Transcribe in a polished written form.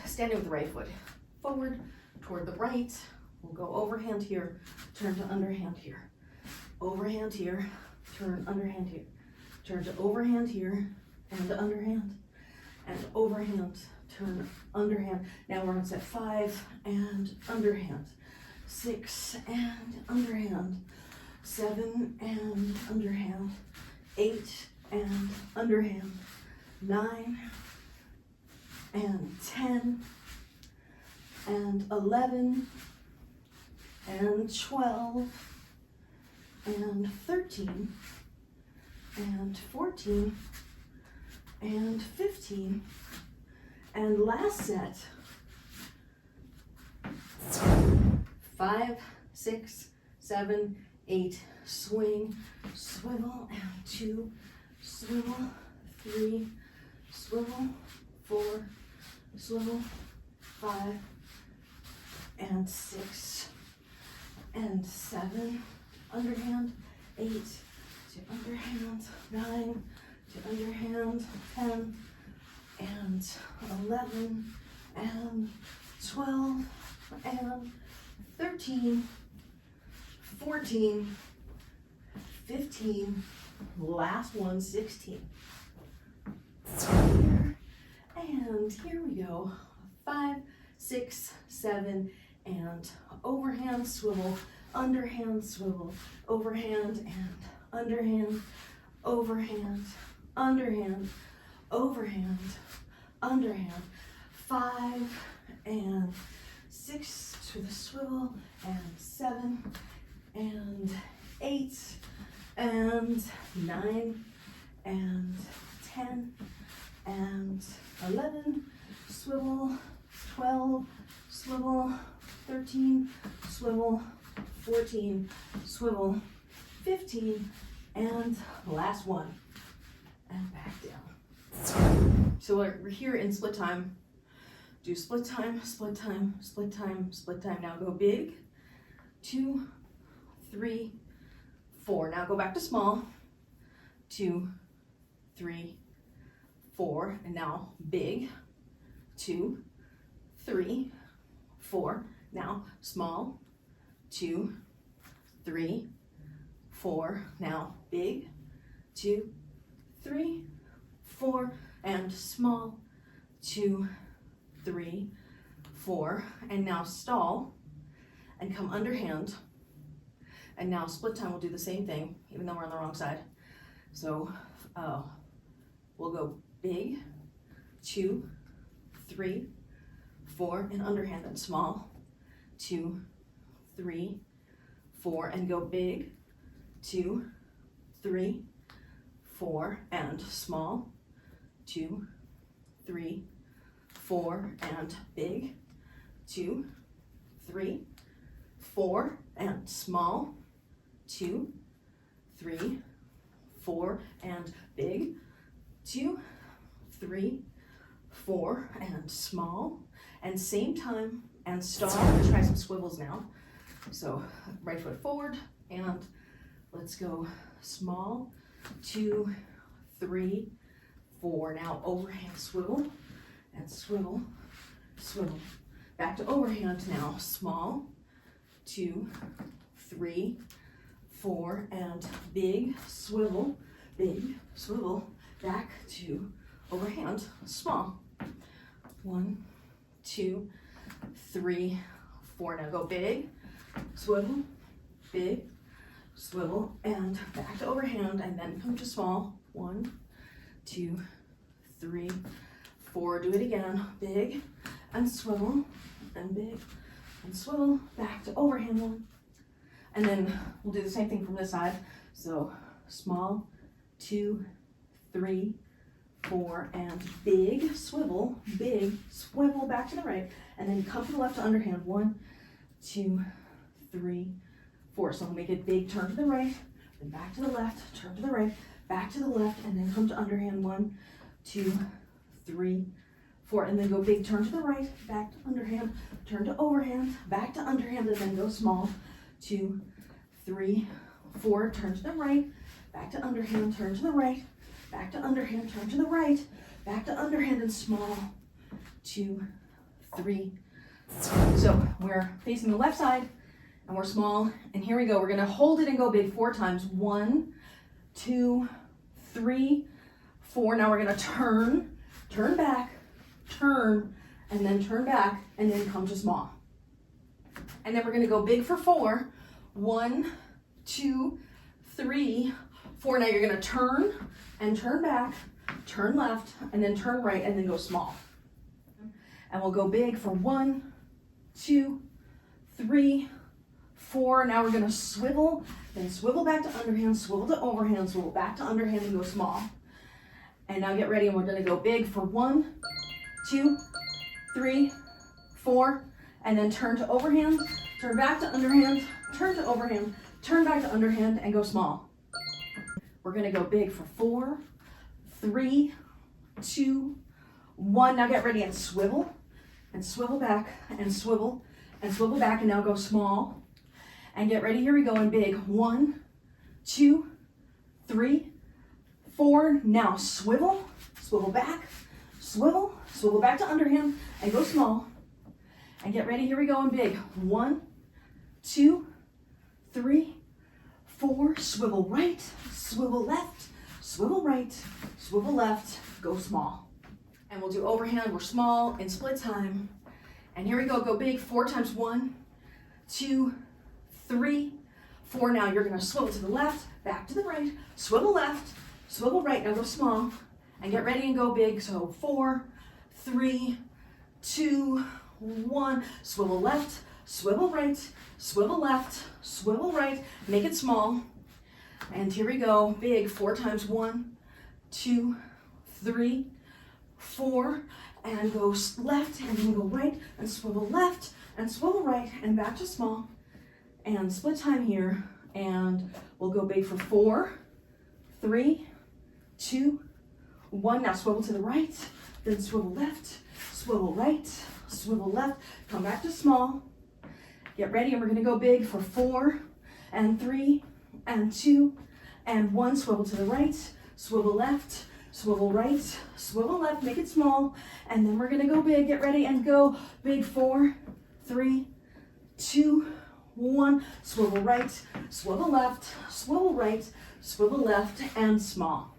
standing with the right foot forward toward the right. We'll go overhand here, turn to underhand here. Overhand here, turn underhand here. Turn to overhand here and underhand. And overhand, turn underhand. Now we're on set 5 and underhand. 6 and underhand. 7 and underhand. 8 and underhand. 9 and 10 and 11 and 12 and 13 and 14 and 15 and last set 5, 6, 7, 8, swing, swivel, and 2, swivel, 3, swivel, 4, swivel, 5, and 6, and 7, underhand, 8, to underhand, 9, to underhand, 10, and 11, and 12, and 13, 14, 15, last one, 16. And here we go, 5, 6, 7, and overhand swivel, underhand swivel, overhand and underhand, overhand, underhand, overhand, underhand, 5 and 6 to the swivel, and 7 and 8 and 9 and 10 and 11, swivel, 12, swivel, 13, swivel, 14, swivel, 15, and last one, and back down. So we're here in split time. Do split time, split time, split time, split time. Now go big, 2, 3, 4. Now go back to small, 2, 3, 4, and now big, 2, 3, 4. Now small, 2, 3, 4. Now big, 2, 3, 4, and small, 2, 3, 4, and now stall and come underhand. And now split time, we'll do the same thing, even though we're on the wrong side. So we'll go big, 2, 3, 4, and underhand, and small, 2, 3, 4, and go big, 2, 3, 4, and small, 2, 3, 4, and big, 2, 3, 4, and small, 2, 3, 4, and big, 2, 3, 4, and small, and same time, and stall. We're gonna try some swivels now. So right foot forward, and let's go small, 2, 3, 4. Now overhand swivel, and swivel, swivel. Back to overhand now, small, 2, 3, 4, and big, swivel, back to overhand, small. 1, 2, 3, 4. Now go big, swivel, and back to overhand, and then come to small. 1, 2, 3, 4. Do it again, big, and swivel, and big, and swivel, back to overhand 1. And then we'll do the same thing from this side. So small, 2, 3, 4, and big swivel, back to the right, and then come to the left to underhand. 1, 2, 3, 4. So we'll make it big, turn to the right, then back to the left, turn to the right, back to the left, and then come to underhand. 1, 2, 3, 4, and then go big, turn to the right, back to underhand, turn to overhand, back to underhand, and then go small. 2, 3, 4, turn to the right, back to underhand, turn to the right, back to underhand, turn to the right, back to underhand, and small. 2, 3. So we're facing the left side and we're small. And here we go. We're gonna hold it and go big 4 times. 1, 2, 3, 4. Now we're gonna turn back, turn, and then turn back, and then come to small. And then we're gonna go big for 4. 1, 2, 3, 4. Now you're gonna turn and turn back, turn left, and then turn right, and then go small. And we'll go big for 1, 2, 3, 4. Now we're gonna swivel, then swivel back to underhand, swivel to overhand, swivel back to underhand, and go small. And now get ready, and we're gonna go big for 1, 2, 3, 4, and then turn to overhand, turn back to underhand, turn to overhand, turn back to underhand, and go small. We're gonna go big for 4, 3, 2, 1. Now get ready and swivel back, and swivel back, and now go small. And get ready, here we go, and big. 1, 2, 3, 4. Now swivel back, swivel back to underhand, and go small. And get ready, here we go, and big. 1, 2, 3, 4. Swivel right, swivel left, swivel right, swivel left, go small. And we'll do overhand, we're small, in split time. And here we go big 4 times. 1, 2, 3, 4. Now you're gonna swivel to the left, back to the right, swivel left, swivel right, now go small. And get ready and go big, so 4, 3, 2, 1. Swivel left, swivel right, swivel left, swivel right, make it small. And here we go, big 4 times. 1, 2, 3, 4, and go left, and then go right, and swivel left, and swivel right, and back to small. And split time here, and we'll go big for 4, 3, 2, 1. Now swivel to the right, then swivel left, swivel right, swivel left, come back to small. Get ready, and we're gonna go big for 4, and 3, and 2, and 1. Swivel to the right, swivel left, swivel right, swivel left, make it small. And then we're gonna go big. Get ready and go big. 4, 3, 2, 1. Swivel right, swivel left, swivel right, swivel left, and small.